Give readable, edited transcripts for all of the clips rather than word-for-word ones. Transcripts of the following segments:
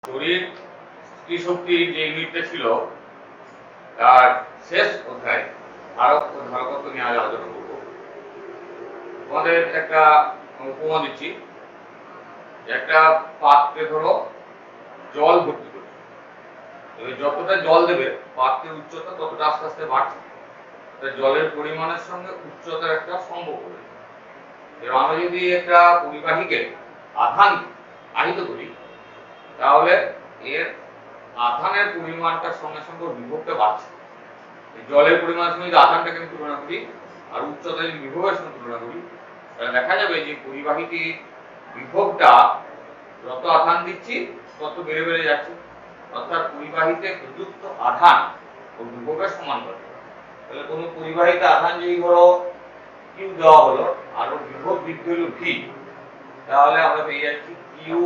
শরীর স্থিতিশক্তির যে ইউনিটটা ছিল তার শেষ অধ্যায় ধারক ও ধারকত্ব নিয়ে আজ আলোচনা করব। তোমাদের একটা উপমা দিচ্ছি। একটা পাত্রে ধরো জল ভর্তি করবে, এবার যতটা জল দেবে পাত্রের উচ্চতা ততটা আস্তে আস্তে বাড়ছে। জলের পরিমাণের সঙ্গে উচ্চতার একটা সম্পর্ক রয়েছে। এবার আমরা যদি একটা পরিবাহীকে আধান আহিত করি তাহলে এর আধানের পরিমাণটার সঙ্গে সঙ্গে বিভবটা বাড়ছে। জলের পরিমাণের সঙ্গে যদি আধানটাকে আমি তুলনা করি আর উচ্চতা যদি বিভবের সঙ্গে তুলনা করি তাহলে দেখা যাবে যে পরিবাহীটির বিভবটা যত আধান দিচ্ছি তত বেড়ে বেড়ে যাচ্ছে, অর্থাৎ পরিবাহীতে প্রযুক্ত আধান ও বিভবের সমানুপাতিক। তাহলে কোনো পরিবাহীতে আধান যদি ধরো কিউ দেওয়া হলো আর ওর বিভব বৃদ্ধি হলো ভি, তাহলে আমরা পেয়ে যাচ্ছি কিউ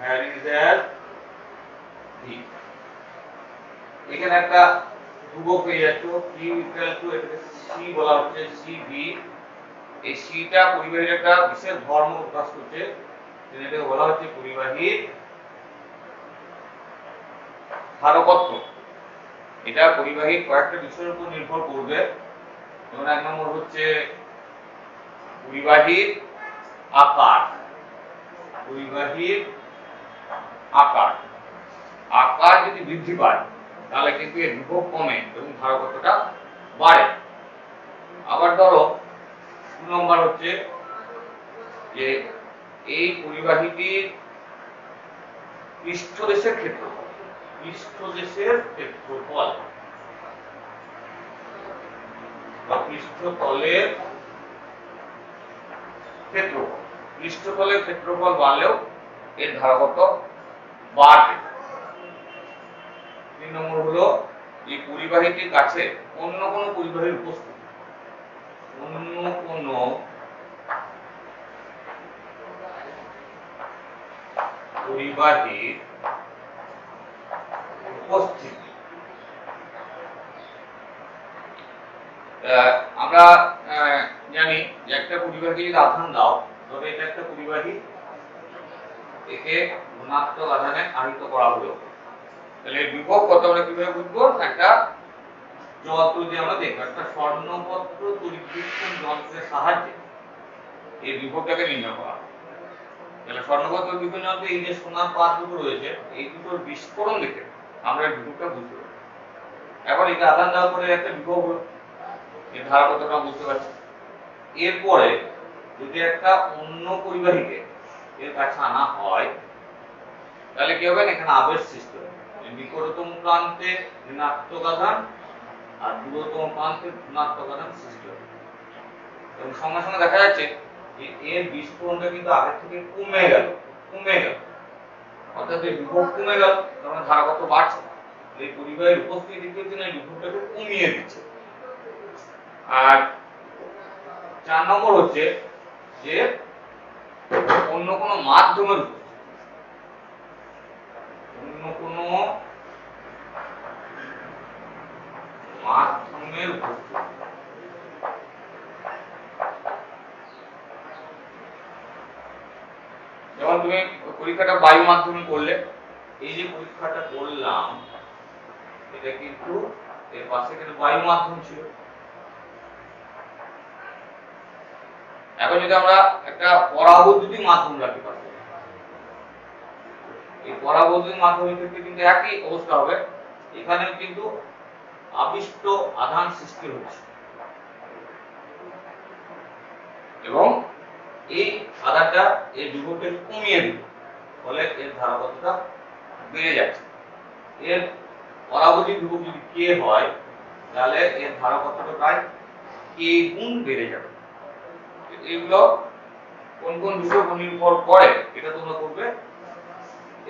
ভ্যারিজ অ্যাজ ভি। এখানে একটা ধ্রুবক পেয়ে যাচ্ছ কিউ ইকুয়াল টু এটাকে সি বলা হচ্ছে সি ভি। এই সিটা পরিবাহীর একটা বিশেষ ধর্ম প্রকাশ করছে, যেটাকে বলা হচ্ছে পরিবাহীর ধারকত্ব। এটা পরিবাহীর কয়েকটা বিষয়ের উপর নির্ভর করবে। যেমন এক নম্বর হচ্ছে পরিবাহীর আকার। পরিবাহীর আকার আকার যদি বৃদ্ধি পায় তাহলে কিন্তু এর বিভব কমে এবং ধারকত্বটা বাড়ে। আবার ধরো 2 নম্বর হচ্ছে যে এই পরিবাহীটির পৃষ্ঠদেশের ক্ষেত্রফল। পৃষ্ঠদেশের ক্ষেত্রফল বা পৃষ্ঠতলের ক্ষেত্রফল। পৃষ্ঠতলের ক্ষেত্রফল বাড়লেও এর ধারকত্ব বাড়বে। 3 নম্বর হলো এই পরিবাহীটির কাছে অন্য কোনো পরিবাহীর উপস্থিতি। অন্য কোনো পরিবাহীর উপস্থিতি। আমরা জানি যে একটা পরিবাহীকে যদি আধান দাও তবে এটা একটা পরিবাহী, একে ধনাত্মক আধানে আহিত করা হলো, তাহলে বিভব কত আমরা কিভাবে বুঝবো? একটা যন্ত্র দিয়ে আমরা দেখব, একটা স্বর্ণপত্র তড়িৎবিক্ষণ যন্ত্রের সাহায্যে এই বিভবটাকে নির্ণয় করা। তাহলে স্বর্ণপত্র তড়িৎবিক্ষণ যন্ত্রে এই যে সোনার পাত দুটো রয়েছে এই দুটোর বিস্ফোরণ দেখে আমরা এই বিভবটা বুঝতে পারি। এখন এটা আধান দেওয়ার পরে একটা বিভব হলো, এর ধারকত্বটা বুঝতে পারছি। এরপরে যদি একটা অন্য পরিবাহীকে এর কাছে আনা হয় তাহলে কি হবে? এখানে আবেশ সৃষ্টি হবে। নিকটতম প্রান্তে ঋণাত্মক আধান আর দূরতম প্রান্তে ধনাত্মক আধান সৃষ্টি হবে এবং সঙ্গে সঙ্গে দেখা যাচ্ছে যে এর বিস্ফোরণটা কিন্তু আগের থেকে কমে গেল। অর্থাৎ এই বিভব কমে গেল, তখন ধারকত্ব বাড়ছে। এই পরিবাহীর উপস্থিতি কিন্তু এই বিভবটাকে কমিয়ে দিচ্ছে। আর 4 নম্বর হচ্ছে যে অন্য কোনো মাধ্যমের উপস্থিতি। অন্য কোনো মাধ্যমের উপস্থিতি। যেমন তুমি পরীক্ষাটা বায়ু মাধ্যমে করলে, এই যে পরীক্ষাটা করলাম এটা কিন্তু এর পাশে কিন্তু বায়ু মাধ্যম ছিল। এখন যদি আমরা একটা পরাবৈদ্যুতিক মাধ্যম রাখি পাশে, এই পরাবৈদ্যুতিক মাধ্যমের ক্ষেত্রে কিন্তু একই অবস্থা হবে। এখানে কিন্তু আবিষ্ট আধান সৃষ্টি হচ্ছে এবং এই আধানটা এই বিভবকে কমিয়ে দিবে, ফলে এর ধারকত্বটা বেড়ে যাচ্ছে। এর পরাবৈদ্যুতিক বিভব যদি কে হয় তাহলে এর ধারকত্বটা প্রায় কে গুণ বেড়ে যাবে। এগুলো কোন কোন বিষয়ের উপর নির্ভর করে এটা তোমরা করবে।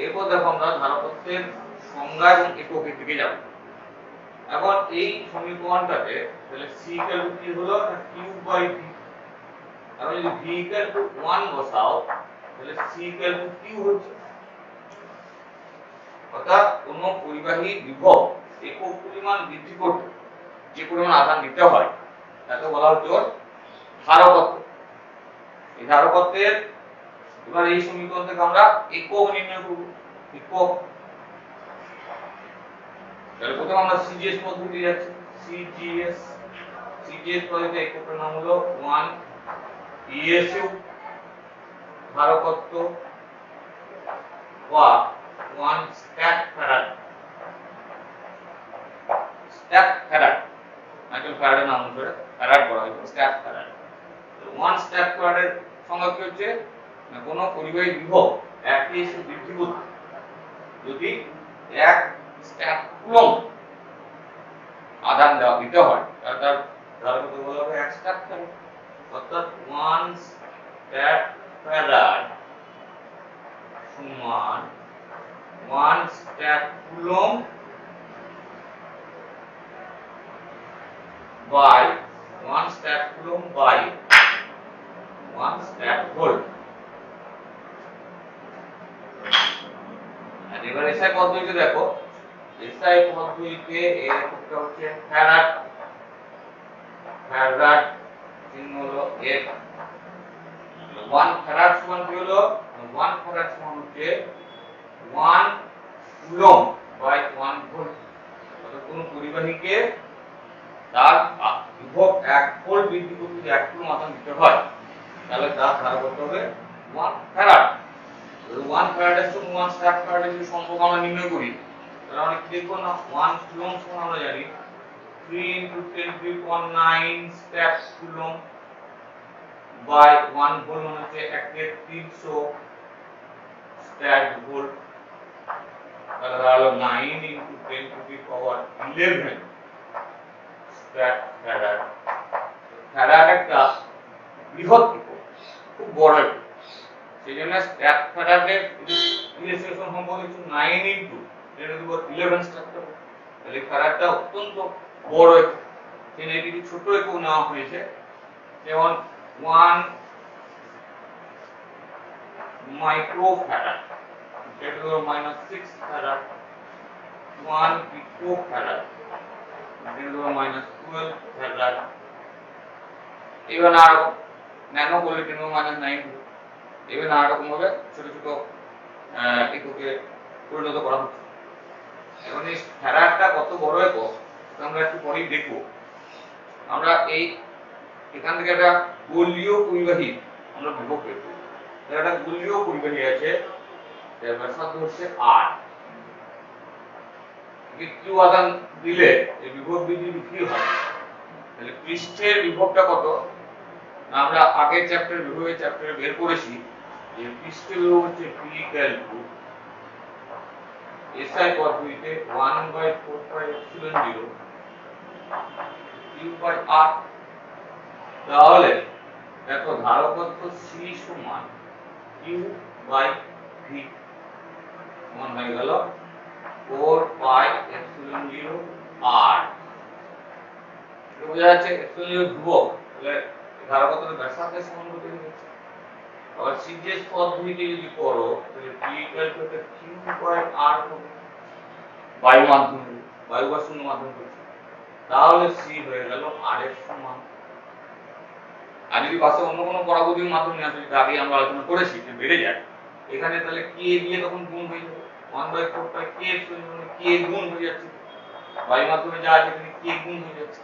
এরপর দেখো আমরা ধারকত্বের সংজ্ঞা এবং এককের দিকে যাব। এখন এই সমীকরণটাতে তাহলে c ইকুয়াল টু কি হলো? q by v। এখন যদি v ইকুয়াল টু 1 বসাও তাহলে c ইকুয়াল টু q হচ্ছে। অর্থাৎ কোন পরিবাহী বিভব একক পরিমাণ বৃদ্ধি করতে যে পরিমাণ আধান দিতে হয় তাকে বলা হচ্ছে ধারকত্ব। এই ধারকত্বের এবার এই সমীকরণ থেকে আমরা একক নির্ণয় করব। একক তাহলে প্রথমে আমরা সিজিএস পদ্ধতি যাচ্ছি। সিজিএস পদ্ধতিতে এককের নাম হলো 1 ইএসইউ ধারকত্ব বা 1 statfarad. Statfarad Michael ফ্যারাডের নাম অনুসারে ফ্যারাড বলা হয়, স্ট্যাক ফ্যারাড। 1 স্ট্যাক ফ্যারাডের সংজ্ঞা কি হচ্ছে, না কোনো পরিবাহী বিভব একই এসে বৃদ্ধি করতে যদি 1 স্ট্যাক কুলম্ব আধান দিতে হয় তাহলে তার ধারকত্ব বলা হবে 1 স্ট্যাক ফ্যারাড। অর্থাৎ 1 স্ট্যাক ফ্যারাড সমান 1 stack coulomb by 1 stack coulomb by 1 stack volt। আর এবার এসআই পদ্ধতিতে দেখো, এসআই পদ্ধতিতে এর এককটা হচ্ছে ফ্যারাড। ফ্যারাড চিহ্ন হলো F। 1 ফ্যারাড সমান কি হলো, 1 ফ্যারাড সমান হচ্ছে 1 কুলম্ব by 1 ভোল্ট। অর্থাৎ কোন পরিবাহীকে তার বিভব 1 ভোল্ট বৃদ্ধি করতে যদি 1 কুলম্ব আধান দিতে হয় তাহলে তার ধারকত্ব হবে 1 ফ্যারাড। 1 ফ্যারাডের সঙ্গে 1 স্ট্যাক ফ্যারাডের যদি সম্পর্ক আমরা নির্ণয় করি তাহলে আমরা কি লিখব, না 1 কুলম্ব সমান আমরা জানি 3 × 10⁹ স্ট্যাক কুলম্ব বাই 1 ভোল্ট মানে হচ্ছে 1/300 স্ট্যাক ভোল্ট। তাহলে হলো 9 × 10⁻11 স্ট্যাক ফ্যারাড। ফ্যারাড একটা বৃহৎ একক, খুব বড় একক, সেই জন্য স্ট্যাক ফ্যারাডের ইলেকট্রিক সম্পর্ক হচ্ছে 9 × 10⁻11 স্ট্যাক ফ্যারাড। তাহলে ফ্যারাডটা অত্যন্ত বড় একক, সেই জন্য এটি ছোট একক নেওয়া হয়েছে। যেমন 1 মাইক্রো ফ্যারাড, 10⁻6 ফ্যারাড, 1 পিকো ফ্যারাড, 10⁻12 ফ্যারাড। এবার আরো ন্যানো করলে 10⁻9। এবার নানা রকম ভাবে ছোট ছোট এককে পরিণত করা হচ্ছে। এখন এই ফ্যারাডটা কত বড় একক আমরা একটু পরেই দেখব। আমরা এই এখান থেকে একটা গোলীয় পরিবাহী আমরা বিভব বের করব। একটা গোলীয় পরিবাহী আছে, এর ব্যাসার্ধ হচ্ছে r। q আধান দিলে এই বিভব বৃদ্ধি কি হয়, তাহলে পৃষ্ঠের বিভবটা কত, আমরা আগের চ্যাপ্টারে বের করেছি যে পৃষ্ঠের বিভব হচ্ছে p = SI পদ্ধতিতে 1/4πε0 q/r। তাহলে দেখো ধারকত্ব C সমান q/v সমান হয়ে গেল 4πε0r। বোঝা যাচ্ছে ε0 ধ্রুবক, তাহলে ধারকত্বের ব্যাসার্ধের সমানুপাতিক হচ্ছে। আবার সিজিএস পদ্ধতিতে যদি করো তাহলে p = q/r হবে, বায়ু মাধ্যমে, বায়ু বা শূন্য মাধ্যমে করছে, তাহলে c হয়ে গেল r এর সমান। আর যদি পাশে অন্য কোনো পরাবৈদ্যুতিক মাধ্যম নিয়ে আসে, যেটা আগে আমরা আলোচনা করেছি যে বেড়ে যায়, এখানে তাহলে k দিয়ে তখন গুণ হয়ে যাবে, 1/4π k মানে k গুণ হয়ে যাচ্ছে, বায়ু মাধ্যমে যা আছে এখানে k গুণ হয়ে যাচ্ছে।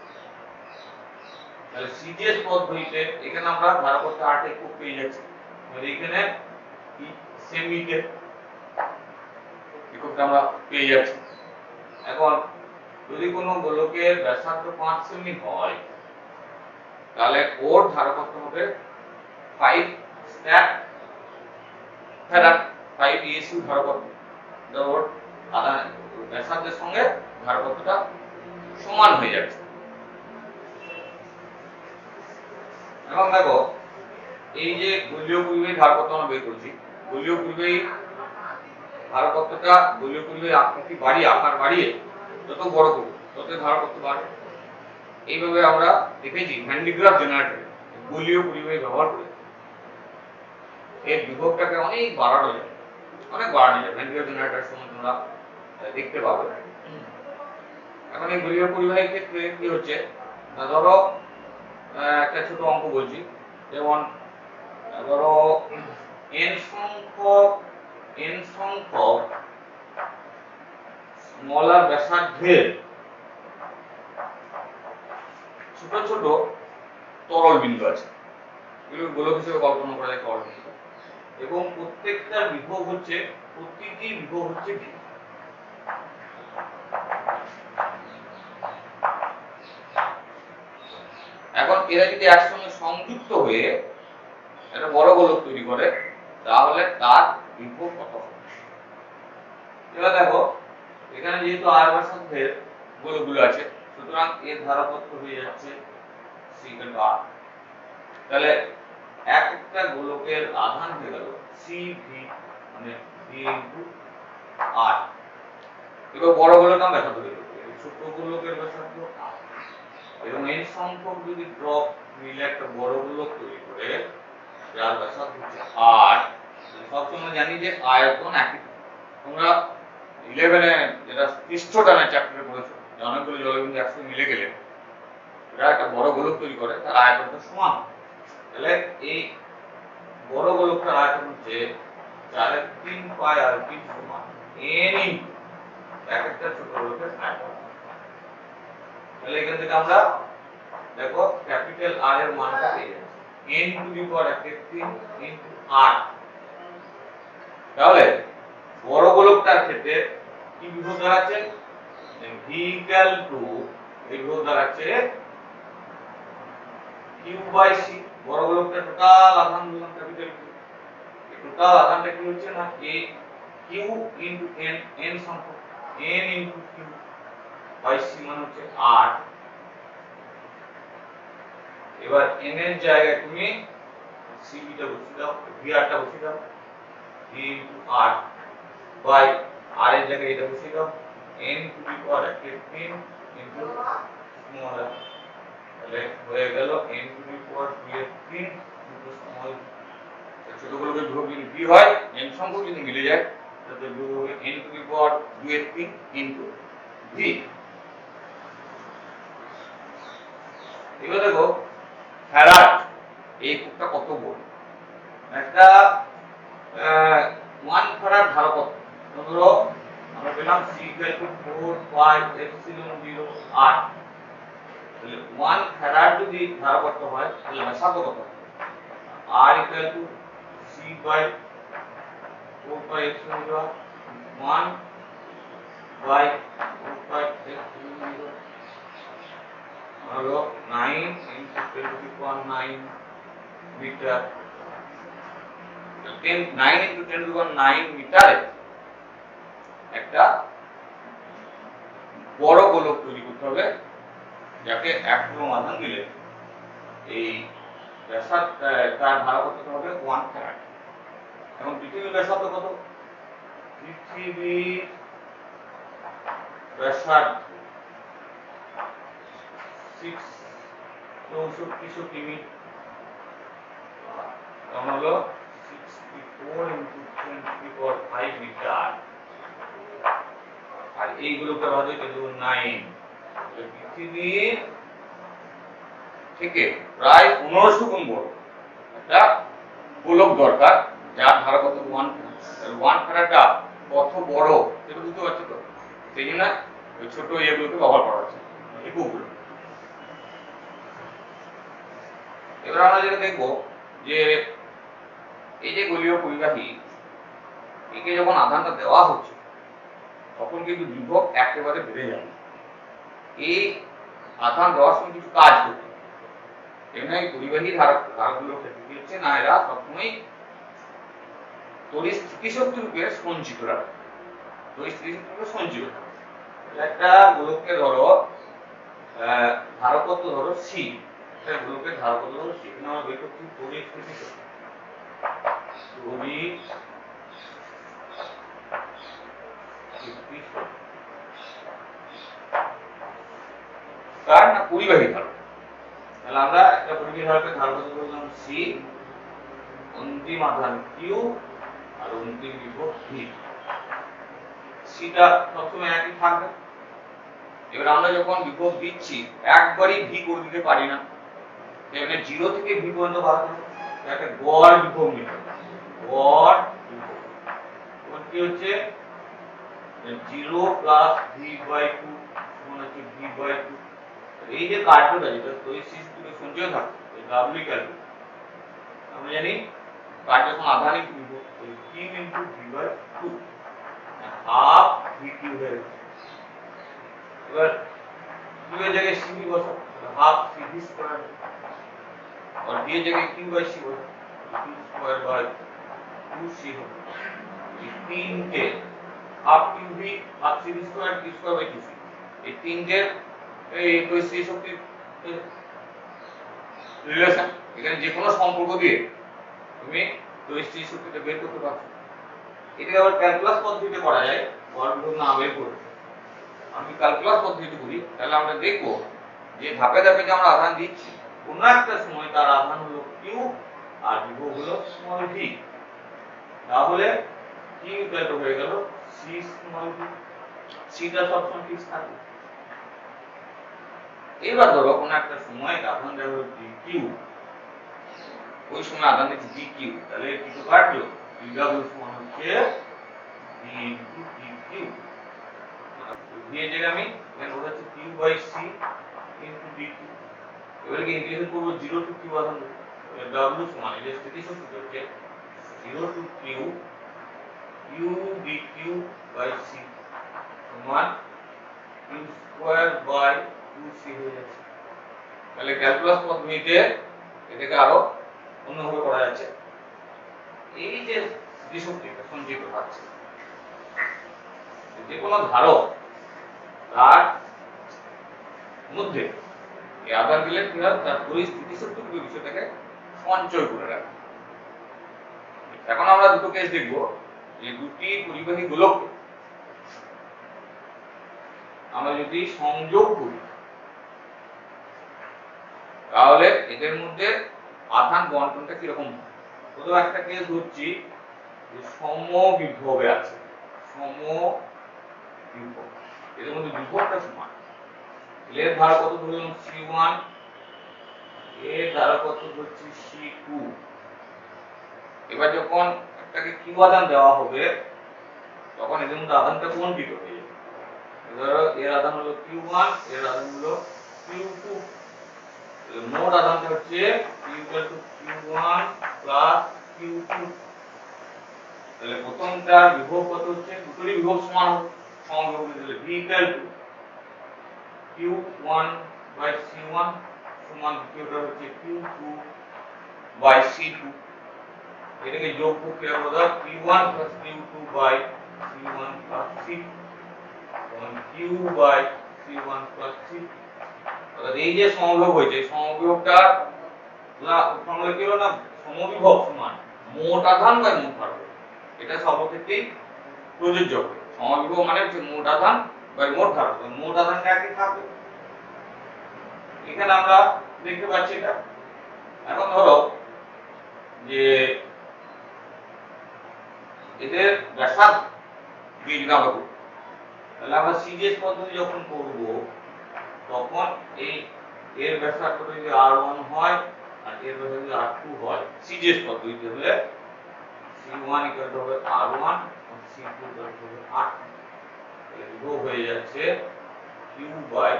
তাহলে সিজিএস পদ্ধতিতে এখানে আমরা ধারকত্ব 8 একক পেয়ে যাচ্ছি, মানে এখানে সেমিকে এককটা আমরা পেয়ে যাচ্ছি। এখন যদি কোনো গোলকের ব্যাসার্ধ 5 সেমি হয় তাহলে ওর ধারকত্ব হবে 5 স্ট্যাক ফ্যারাড, 5 ইএসইউ ধারকত্ব। ওর আধান ব্যাসার্ধের সঙ্গে ধারকত্বটা সমান হয়ে যাচ্ছে। এবং দেখো এই যে গোলীয় পরিবাহী ধারকত্ব আমরা বের করছি, গোলীয় পরিবাহী ধারকত্বটা গোলীয় পরিবাহী আকৃতি বাড়িয়ে, আকার বাড়িয়ে যত বড় করব তত ধারকত্ব বাড়বে। এইভাবে আমরা দেখেছি হ্যান্ডিগ্রাফ জেনারেটরে গোলীয় পরিবাহী ব্যবহার করে এর বিভবটাকে অনেক বাড়ানো যায়, হ্যান্ডিগ্রাফ জেনারেটরের সময় তোমরা দেখতে পাবে। এখন এই গোলীয় পরিবাহীর ক্ষেত্রে কি হচ্ছে, ধরো একটা ছোট অঙ্ক বলছি, যেমন ধরো n সংখ্যক স্মলার ব্যাসার্ধের ছোট ছোট তরল বিন্দু আছে, এগুলো গোলক হিসেবে কল্পনা করা যায় তরল বিন্দু, এবং প্রত্যেকটা বিভব হচ্ছে, প্রতিটি বিভব হচ্ছে ভি। এখন এরা যদি একসঙ্গে সংযুক্ত হয়ে একটা বড় গোলক তৈরি করে তাহলে তার বিভব কত হবে। এবার দেখো এখানে যেহেতু আর ব্যাসার্ধের গোলকগুলো আছে, সুতরাং এর ধারকত্ব হয়ে যাচ্ছে c/r। তাহলে এক একটা গোলকের আধান হয়ে গেল cv, মানে v × r। এবার বড় গোলকের নাম ব্যাসার্ধ বের করতে হবে, ছোট গোলকের ব্যাসার্ধ r, এবং n সংখ্যক যদি ড্রপ মিলে একটা বড় গোলক তৈরি করে যার ব্যাসার্ধ হচ্ছে r। সবসময় জানি যে আয়তন একই। তোমরা 11-এ যেটা পৃষ্ঠটানের চ্যাপ্টারে পড়েছো, যে অনেকগুলো জলবিন্দু একসঙ্গে মিলে গেলে এরা একটা বড় গোলক তৈরি করে, তার আয়তনটা সমান। তাহলে এই বড় গোলকটার আয়তন হচ্ছে 4/3π সমান n ইনটু এক একটা ছোট গোলকের আয়তন। তাহলে এখান থেকে আমরা দেখো ক্যাপিটাল R এর মানটা পেয়ে যাচ্ছি n⁻³ ইনটু r। তাহলে বড় গোলকটার ক্ষেত্রে কি বিভব দাঁড়াচ্ছে, v/2 এই বিভব দাঁড়াচ্ছে q/c। বড় গোলকটা টোটাল আধান বললাম ক্যাপিটাল Q, এই টোটাল আধানটা কি হচ্ছে না a q into n, n সংখ্যক n ইনটু q/c মানে হচ্ছে r। এবার n এর জায়গায় তুমি cv টা বসিয়ে দাও, vr টা বসিয়ে দাও, v into r by r এর জায়গায় এটা বসিয়ে দাও, n⁻³ ইনটু স্মল r। তাহলে হয়ে গেল n⁻² ইনটু স্মল। ছোট গোলকের বিভব যদি v হয়, n সংখ্যক যদি মিলে যায় তাহলে বিভব হবে n⁻² ইনটু v। এবার দেখো ফ্যারাড এই এককটা কত বড়। একটা 1 ফ্যারাড ধারকত্ব, ধরো আমরা পেলাম c = 4πε0r। তাহলে 1 ফ্যারাড যদি ধারকত্ব হয় তাহলে ব্যাসার্ধ কত হবে, r = c/4πε0r 1/4πε0 হলো 9 × 10⁹ মিটার। 9 × 10⁹ মিটারে একটা বড় গোলক তৈরি করতে হবে যাকে 1 কুলম্ব আধান দিলে এই ব্যাসার্ধ তার ধারকত্ব হবে 1 ফ্যারাড। এবং পৃথিবীর ব্যাসার্ধ কত, পৃথিবীর ব্যাসার্ধ 6400 কিমি, হলো 64 × 10⁵ মিটার। আর এইগুলোকে হবে 9। পৃথিবীর থেকে প্রায় 1500 গুণ বড় একটা গোলক দরকার যার ধারকত্ব 1 ফ্যারাডটা কত বড় সেটা বুঝতে পারছো তো। সেই জন্য ওই ছোট এগুলোকে ব্যবহার করা হচ্ছে এককগুলো। এবার আমরা যেটা দেখবো যে এই যে গোলীয় পরিবাহী একে যখন আধানটা দেওয়া হচ্ছে তখন কিন্তু বিভব একেবারে বেড়ে যাবে। এই আধান দেওয়ার সময় কিছু কাজ করতে হবে, এমনি পরিবাহী ধারকগুলোর ক্ষেত্রে কি হচ্ছে না, এরা সবসময় তড়িৎ স্থিতিশক্তি রূপে সঞ্চিত রাখে, তড়িৎ স্থিতিশক্তি রূপে সঞ্চিত থাকে। একটা গোলককে ধরো ধারকত্ব ধরো c, একটা গোলকের ধারকত্ব ধরো c, এখানে আমরা বের করছি তড়িৎ স্থিতিশক্তি, তড়িৎ কার না পরিবাহী ধারক। তাহলে আমরা একটা পরিবাহী ধারকের ধারকত্ব বললাম c, অন্তিম আধান q আর অন্তিম বিভব v। সিটা সবসময় একই থাকবে। এবার আমরা যখন বিভব দিচ্ছি একবারই v করে দিতে পারি না, এখানে 0 থেকে v পর্যন্ত বাড়াতে হবে, একটা গড় বিভব নিতে হবে। গড় বিভব কি হচ্ছে 0 প্লাস v/2 সমান হচ্ছে v/2। এই যে কার্যটা যেটা তড়িৎ স্থিতিতে সঞ্চয় থাকে এই w ক্যালকুলেট আমরা জানি কার্য যখন আধানিক বিভব ওই q into v/2 half vq হয়ে গেছে। এবার q এর জায়গায় c বসাও হাফ cv স্কয়ার और d এর জায়গায় q/c বসাও q স্কয়ার বাই 2c হবে। এই তিনটে half qv half cv square q square by 2c এই তিনটের এই তড়িৎ শক্তি রিলেশন এখানে যে কোনো সম্পর্ক দিয়ে তুমি তড়িৎ শক্তিটা বের করতে পারছো। এটা আবার ক্যালকুলাস পদ্ধতিতে করা যায় বল বিভব না বের করে। আমি ক্যালকুলাস পদ্ধতিতে করি তাহলে আমরা দেখব যে ধাপে ধাপে যে আমরা আধান দিচ্ছি কোন একটা সময় তার আধান হলো q আর বিভব হলো স্মল v। তাহলে q ইকুয়াল হয়ে গেল c স্মল v। cটা সবসময় ফিক্স থাকে। এবার ধরো কোন একটা সময় আধান দেওয়া হলো dq ওই সময় আধান দিচ্ছি dq তাহলে কি তো কাটল dw সমান হচ্ছে d ইনটু dq। দিয়ে জায়গা আমি এখানে বসাচ্ছি q by c into dq। এবারে কি ইন্টিগ্রেশন করব 0 টু q আধান w সমান এই যে স্থিতি শক্তি হচ্ছে 0 to q q dq by c সমান q স্কয়ার বাই 2c হয়ে যাচ্ছে। তাহলে ক্যালকুলাস পদ্ধতিতে এটাকে আরো অন্যভাবে করা যাচ্ছে। এই যে স্থিতি শক্তিটা সঞ্চিত থাকছে যে কোনো ধারক তার মধ্যে এই আধান দিলে কি হয় তার পরিস্থিতি শক্তি বিষয়টাকে সঞ্চয় করে রাখে। এখন আমরা দুটো কেস দেখব যে দুটি পরিবাহী গোলককে আমরা যদি সংযোগ করি তাহলে এদের মধ্যে আধান বন্টনটা কিরকম হয়। প্রথম একটা কেস ধরছি যে সমবিভবে আছে সমবিভব এদের মধ্যে বিভবটা সমান এর ধারা কত ধরলাম c1 এর ধারা কত ধরছি c2। এবার যখন একটাকে q আধান দেওয়া হবে তখন এদের মধ্যে আধানটা বন্টিত হয়ে যাবে। ধরো এর আধান হলো q1 এর আধান হলো q2 মোট আধানটা হচ্ছে q1 q2। তাহলে প্রথমটার বিভব কত হচ্ছে দুটোরই বিভব সমান হবে সমবিভব দিলে v q1 বাই c1 সমান দ্বিতীয়টা হচ্ছে q2 বাই c2। এটাকে যোগ প্রক্রিয়া করলে q1 q2 by c1 c2 সমান q বাই c1 c2। অর্থাৎ এই যে সমবিভব হয়েছে সমবিভবটা ফর্মুলা কি হলো না সমবিভব সমান মোট আধান বাই মোট ধারক। এটা সর্বক্ষেত্রেই প্রযোজ্য। সমবিভব মানে হচ্ছে মোট আধান বাই মোট ধারক। মোট আধানটা একই থাকবে। এখানে আমরা দেখতে পাচ্ছি এটা। এখন ধরো যে এদের ব্যাসার্ধ দিয়ে যদি আমরা করি তাহলে আমরা সিজিএস পদ্ধতি যখন করব তখন এই এর ব্যাসার্ধটা যদি r1 হয় আর এর ব্যাসার্ধ যদি r2 হয় সিজিএস পদ্ধতিতে হলে c1 ইকুয়াল টু হবে r1 R c2 equal to হবে r2। তাহলে বিভব হয়ে যাচ্ছে q by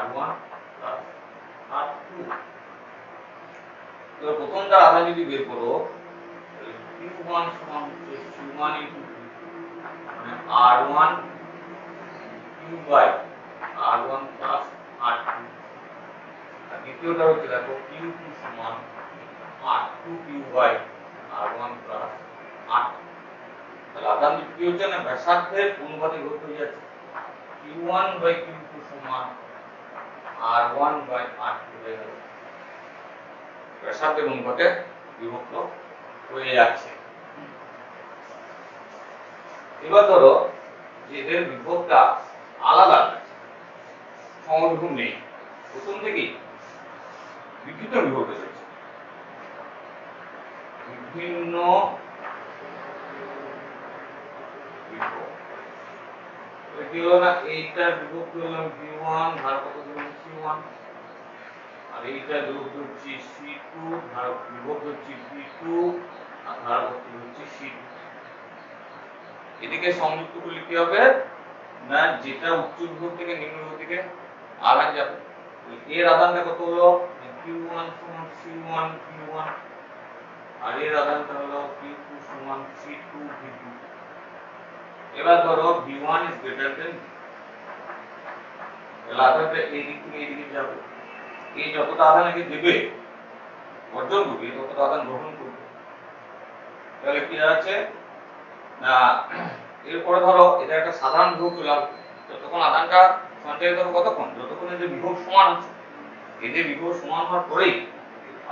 r1 plus r2। তো প্রথমটা আধান যদি বের করো তাহলে q1 সমান হচ্ছে c1 ইনটু মানে r1 q by r1 plus r2। আর দ্বিতীয়টা হচ্ছে দেখো q2 সমান r2q by r1 plus r2। তাহলে আধান কি হচ্ছে না ব্যাসার্ধের অনুপাতে বিভক্ত হয়ে যাচ্ছে q1 বাই q2 সমান r1 বাই r2 হয়ে গেল ব্যাসার্ধের অনুপাতে বিভক্ত হয়ে যাচ্ছে। এবার ধরো যে এদের বিভবটা আলাদা সমবিভব নেই প্রথম থেকেই বিভিন্ন বিভব রয়েছে বিভিন্ন বিভব। কি হলো না এইটার বিভব হলাম v1 ধারক কত দিলাম c1 আর এইটার বিভব হচ্ছে c2 ধারক বিভব হচ্ছে v2 আর ধারক হচ্ছে c2। এদিকে সংযুক্ত করলে কি হবে না যেটা উচ্চ বিভব থেকে নিম্ন বিভব থেকে আধান যাবে, এর আধানটা কত হলো Q1 সমান C1 Q1, আর এর আধানটা হলো Q2 সমান C2 V2। এবার ধরো V1 is greater than, তাহলে আধানটা এই দিক থেকে এই দিকে যাবে, এই যতটা আধান একে দেবে বর্জন করবে ততটা আধান গ্রহণ করবে। তাহলে কি আছে না, এরপরে ধরো এটা একটা সাধারণ বিভব পেলাম, তখন আধানটা সঞ্চারিত হবে কতক্ষণ, যতক্ষণ এই যে বিভব সমান আছে, এই যে বিভব সমান হওয়ার পরেই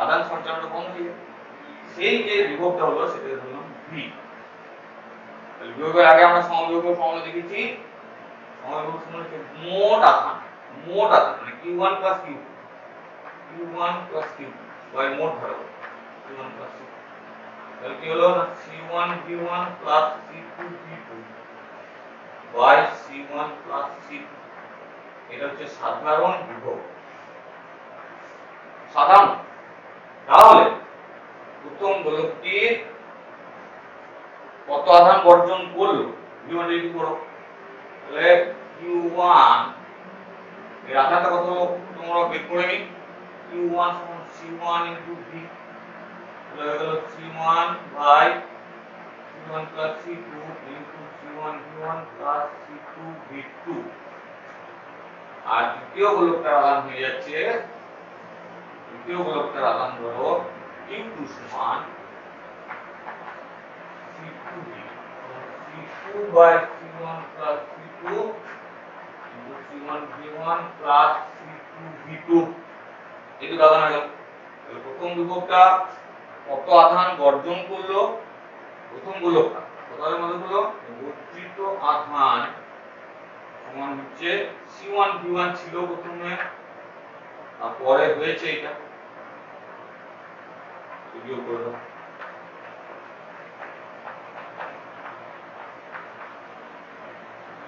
আধান সঞ্চালন বন্ধ হয়ে যাবে। সেই যে বিভবটা হলো সেটা ধরলাম ভি। বিভবের আগে আমরা সমবিভব সময় দেখেছি, সমবিভব সময় হচ্ছে মোট আধান মানে Q1 plus Q2, Q1 plus Q2 by মোট ধরো Q1 প্লাস Q2, তাহলে কি হলো না C1 V1 plus C2 V2 by C1 plus C2। এটা হচ্ছে সাধারণ বিভব, সাধারণ। তাহলে প্রথম গোলকটি কত আধান বর্জন করলো V1 যদি করো, তাহলে Q1 এর আধানটা কত তোমরা বের করে নি, Q1 সমান C1 ইনটু V, তাহলে হয়ে গেল C1 by C1 plus C2 into C1 V1 plus C2 V2। আর দ্বিতীয় গোলকটার আধান হয়ে যাচ্ছে, দ্বিতীয় গোলকটার আধান ধরো Q2 সমান C2V, C2 by C1 plus C2 into C1 V1 plus C2 V2। এই দুটো আধান হয়ে গেল। তাহলে প্রথম বিভবটা কত আধান বর্জন করলো, প্রথম গোলকটা কত আধান বর্জন করলো, বর্ধিত আধান সমান হচ্ছে C1 V1 ছিল প্রথমে, আর পরে হয়েছে এটা বিয়োগ করে দাও,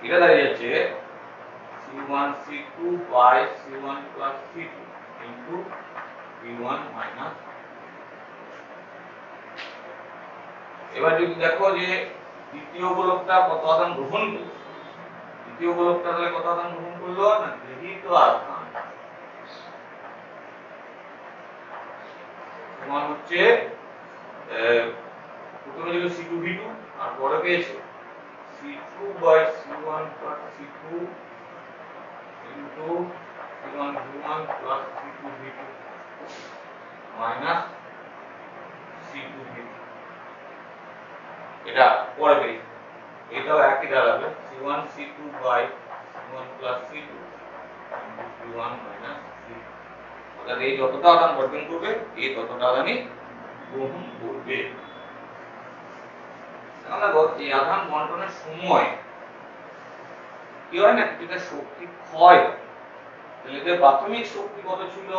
এটা দাঁড়িয়ে যাচ্ছে C1 C2 by C1 plus C2 into V1 minus. এবার যদি দেখো যে দ্বিতীয় গোলকটা কত আধান গ্রহণ করলো, দ্বিতীয় গোলকটা তাহলে কত আধান গ্রহণ করলো না গৃহীত আধান সমান হচ্ছে প্রথমে ছিল C2 V2 আর পরে পেয়েছে C2 by C1 plus C2 into C1 V1 plus C2 V2 minus C2 V2। এটা পরে পেয়েছে, এটাও একই দাঁড়াবে C1 C2 by C1 plus C2 into C1 minus C2। অর্থাৎ এই যতটা আধান বর্জন করবে এই ততটা আধানই গ্রহণ করবে। আমরা এই আধান বন্টনের সময় কি হয় না, যেটা শক্তি ক্ষয় হয়, তাহলে এদের প্রাথমিক শক্তি কত ছিল,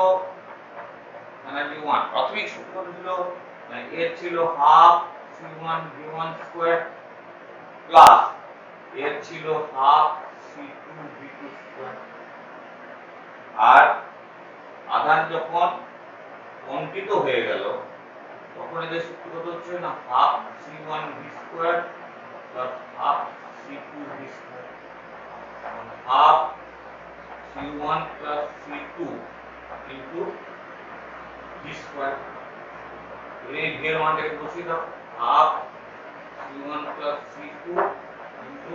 মানে V1 প্রাথমিক শক্তি কত ছিল, মানে এর ছিল half C1 V1 square plus এর ছিল হাফ C2 V2 স্কয়ার। আর আধান যখন বন্টিত হয়ে গেল তখন এদের শক্তি কত হচ্ছে না half C1 V square plus half C2 V square, half C1 plus C2 into V square. এই v এর মানটাকে বসিয়ে দাও, half C1 plus C2 into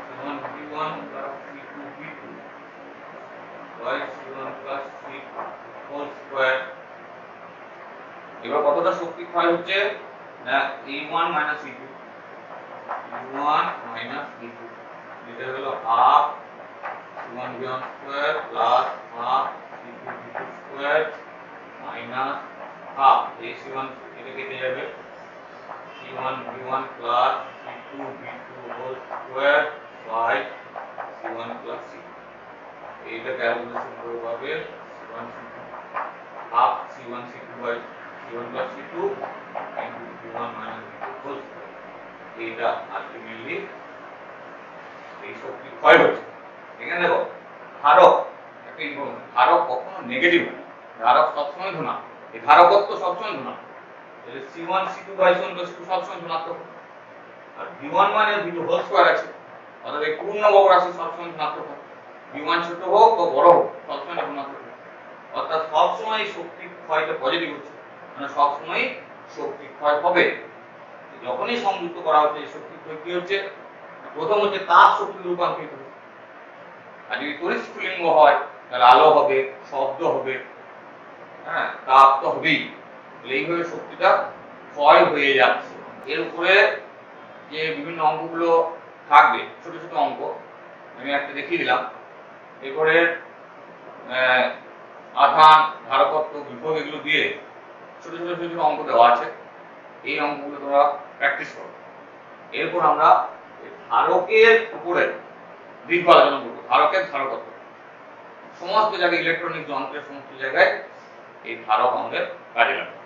C1 V1 plus C2 V2 by C1 plus C2 whole square. এবার কতটা শক্তি ক্ষয় হচ্ছে না E1 minus E2, E1 minus E2, এটা হলো half C1 V1 square plus half C2 V2 square minus half এই C1 এটা কেটে যাবে C1 V1 plus C2 V2 whole square by C1 plus C2। এইটা ক্যালকুলেশন করে পাবে C1 C2 half C1 C2 by C1 plus C2 into V1 minus V2 whole square. এইটা ultimately এই শক্তি ক্ষয় হচ্ছে। এখানে দেখো ধারক একটা ইনফরমেশন, ধারক কখনো নেগেটিভ হয় না, ধারক সবসময় ধনাত্মক, এই ধারকত্ব সবসময় ধনাত্মক, তাহলে C1 C2 by C1 plus C2 সবসময় ধনাত্মক। আর V1 মানে V2 হোল স্কয়ার আছে, অর্থাৎ এই পূর্ণবর্গ রাশি সবসময় ধনাত্মক হয়, বিমান ছোট হোক বা বড় হোক সবসময় ধনাত্মক হয়। অর্থাৎ সবসময় শক্তি ক্ষয়টা পজিটিভ হচ্ছে, মানে সবসময় শক্তি ক্ষয় হবে। যখনই সংযুক্ত করা হচ্ছে এই শক্তি ক্ষয় কি হচ্ছে, প্রথম হচ্ছে তাপ শক্তি রূপান্তরিত হচ্ছে। আর যদি তড়িৎ স্ফুলিঙ্গ হয় তাহলে আলো হবে, শব্দ হবে, হ্যাঁ তাপ তো হবেই। এইভাবে শক্তিটা ক্ষয় হয়ে যাচ্ছে। এর উপরে যে বিভিন্ন অঙ্কগুলো থাকবে, ছোট ছোট অঙ্ক আমি একটা দেখিয়ে দিলাম। এরপরে আধান, ধারকত্ব, বিভব এগুলো দিয়ে ছোট ছোট ছোট ছোট অঙ্ক দেওয়া আছে। এই অঙ্কগুলো তোমরা প্র্যাকটিস করো। এরপর আমরা ধারকের উপরে দীর্ঘ আলোচনা করবো। ধারকের ধারকত্ব সমস্ত জায়গায়, ইলেকট্রনিক যন্ত্রের সমস্ত জায়গায় এই ধারক আমাদের কাজে লাগে।